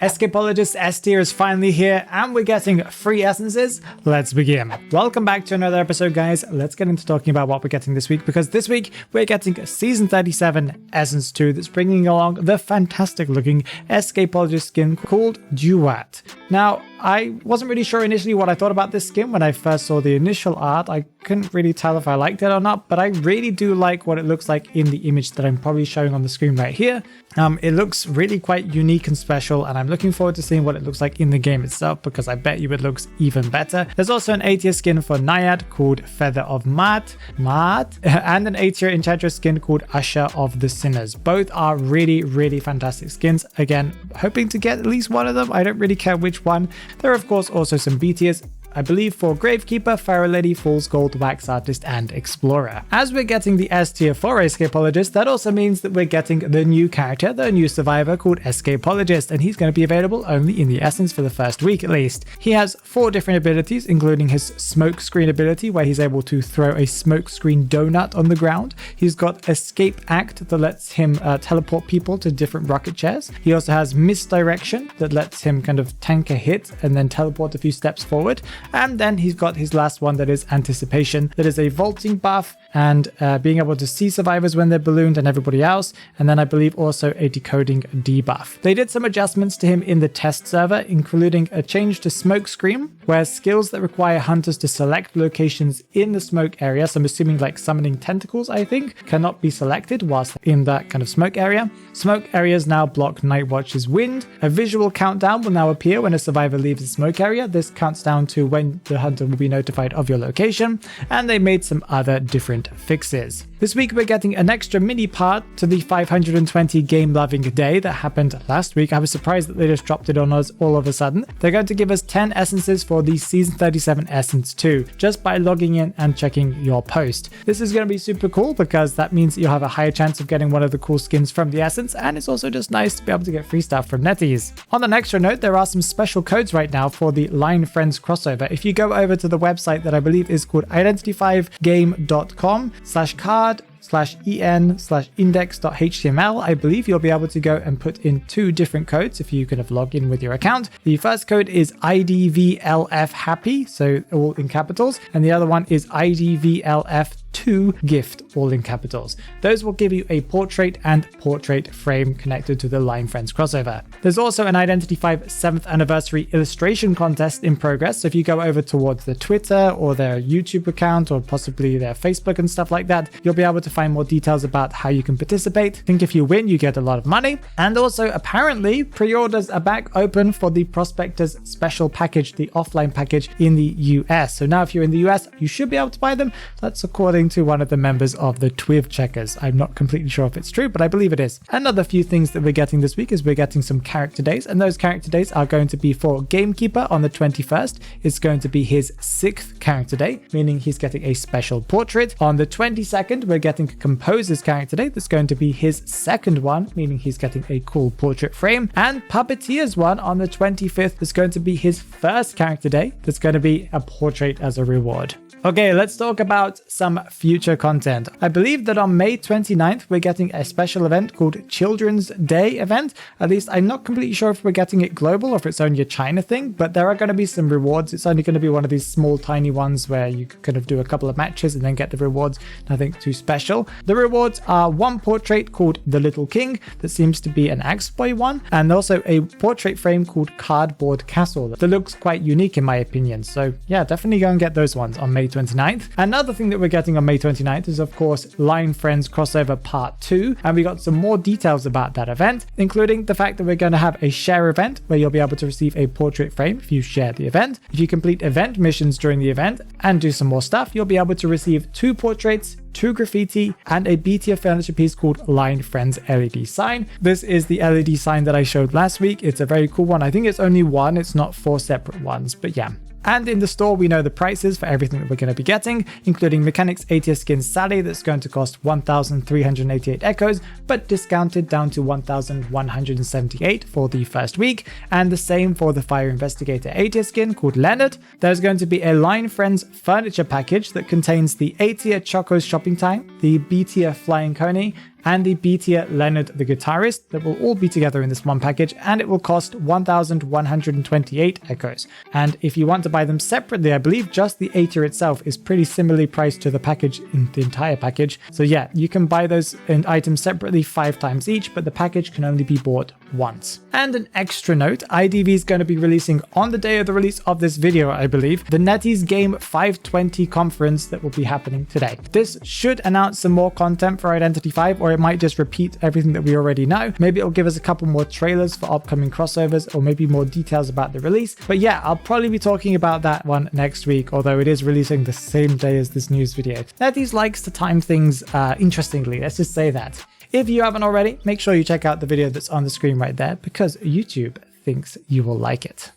Escapologist S tier is finally here and we're getting free essences. Let's begin. Welcome back to another episode, guys. Let's get into talking about what we're getting this week, because this week we're getting Season 37 Essence 2 that's bringing along the fantastic looking Escapologist skin called Duet. Now, I wasn't really sure initially what I thought about this skin when I first saw the initial art. I couldn't really tell if I liked it or not, but I really do like what it looks like in the image that I'm probably showing on the screen right here. It looks really quite unique and special, and I'm looking forward to seeing what it looks like in the game itself, because I bet you it looks even better. There's also an A tier skin for Naiad called Feather of Maat, and an A tier Enchantress skin called Usher of the Sinners. Both are really fantastic skins. Again, hoping to get at least one of them. I don't really care which one. There are of course also some B tiers, I believe, for Gravekeeper, Pharaoh Lady, Fool's Gold, Wax Artist, and Explorer. As we're getting the S tier for Escapologist, that also means that we're getting the new character, the new survivor called Escapologist, and he's going to be available only in the Essence for the first week at least. He has 4 different abilities, including his smoke screen ability, where he's able to throw a smoke screen donut on the ground. He's got Escape Act that lets him teleport people to different rocket chairs. He also has Misdirection that lets him kind of tank a hit and then teleport a few steps forward. And then he's got his last one, that is Anticipation, that is a vaulting buff and being able to see survivors when they're ballooned and everybody else. And then I believe also a decoding debuff. They did some adjustments to him in the test server, including a change to Smoke Scream, where skills that require hunters to select locations in the smoke area, so I'm assuming like summoning tentacles, I think, cannot be selected whilst in that kind of smoke area. Smoke areas now block Night Watch's wind. A visual countdown will now appear when a survivor leaves the smoke area. This counts down to when the hunter will be notified of your location, and they made some other different fixes. This week we're getting an extra mini part to the 520 game loving day that happened last week. I was surprised that they just dropped it on us all of a sudden. They're going to give us 10 essences for the Season 37 Essence 2 just by logging in and checking your post. This is going to be super cool because that means you'll have a higher chance of getting one of the cool skins from the Essence, and it's also just nice to be able to get free stuff from NetEase. On an extra note, there are some special codes right now for the Line Friends crossover. If you go over to the website that I believe is called identity5game.com/card/en/index.html, I believe you'll be able to go and put in 2 different codes if you could have logged in with your account. The first code is IDVLF happy, so all in capitals, and the other one is IDVLF2 gift, all in capitals. Those will give you a portrait and portrait frame connected to the Line Friends crossover. There's also an Identity 5 7th anniversary illustration contest in progress, so if you go over towards the Twitter or their YouTube account or possibly their Facebook and stuff like that, you'll be able to find more details about how you can participate. I think if you win, you get a lot of money. And also apparently pre-orders are back open for the Prospectors special package, the offline package in the US. So now if you're in the US, you should be able to buy them. That's according to one of the members of the Twiv checkers. I'm not completely sure if it's true, but I believe it is. Another few things that we're getting this week is we're getting some character days, and those character days are going to be for Gamekeeper on the 21st. It's going to be his 6th character day, meaning he's getting a special portrait. On the 22nd, we're getting Composer's character day. That's going to be his 2nd one, meaning he's getting a cool portrait frame. And Puppeteer's one on the 25th is going to be his 1st character day. That's going to be a portrait as a reward. Okay, let's talk about some future content. I believe that on May 29th, we're getting a special event called Children's Day event. At least I'm not completely sure if we're getting it global or if it's only a China thing, but there are going to be some rewards. It's only going to be one of these small, tiny ones where you can kind of do a couple of matches and then get the rewards. Nothing too special. The rewards are one portrait called The Little King that seems to be an Axe Boy one, and also a portrait frame called Cardboard Castle that looks quite unique in my opinion. So yeah, definitely go and get those ones on May 29th. Another thing that we're getting on May 29th is of course Line Friends crossover part 2, and we got some more details about that event, including the fact that we're going to have a share event where you'll be able to receive a portrait frame if you share the event. If you complete event missions during the event and do some more stuff, you'll be able to receive 2 portraits, 2 graffiti, and a B tier furniture piece called Line Friends LED sign. This is the LED sign that I showed last week. It's a very cool one. I think it's only one, it's not 4 separate ones, but yeah. And in the store, we know the prices for everything that we're going to be getting, including Mechanics ATS skin Sally that's going to cost 1,388 echoes, but discounted down to 1,178 for the first week, and the same for the Fire Investigator ATS skin called Leonard. There's going to be a Line Friends furniture package that contains the A tier Choco's Shopping Time, the B tier Flying Coney, and the B tier Leonard the Guitarist that will all be together in this one package, and it will cost 1,128 echoes. And if you want to buy them separately, I believe just the A tier itself is pretty similarly priced to the package in the entire package. So yeah, you can buy those items separately 5 times each, but the package can only be bought once. And an extra note, IDV is going to be releasing on the day of the release of this video, I believe, the NetEase Game 520 conference that will be happening today. This should announce some more content for Identity V, or it might just repeat everything that we already know. Maybe it'll give us a couple more trailers for upcoming crossovers, or maybe more details about the release. But yeah, I'll probably be talking about that one next week, although it is releasing the same day as this news video. NetEase likes to time things interestingly, let's just say that. If you haven't already, make sure you check out the video that's on the screen right there, because YouTube thinks you will like it.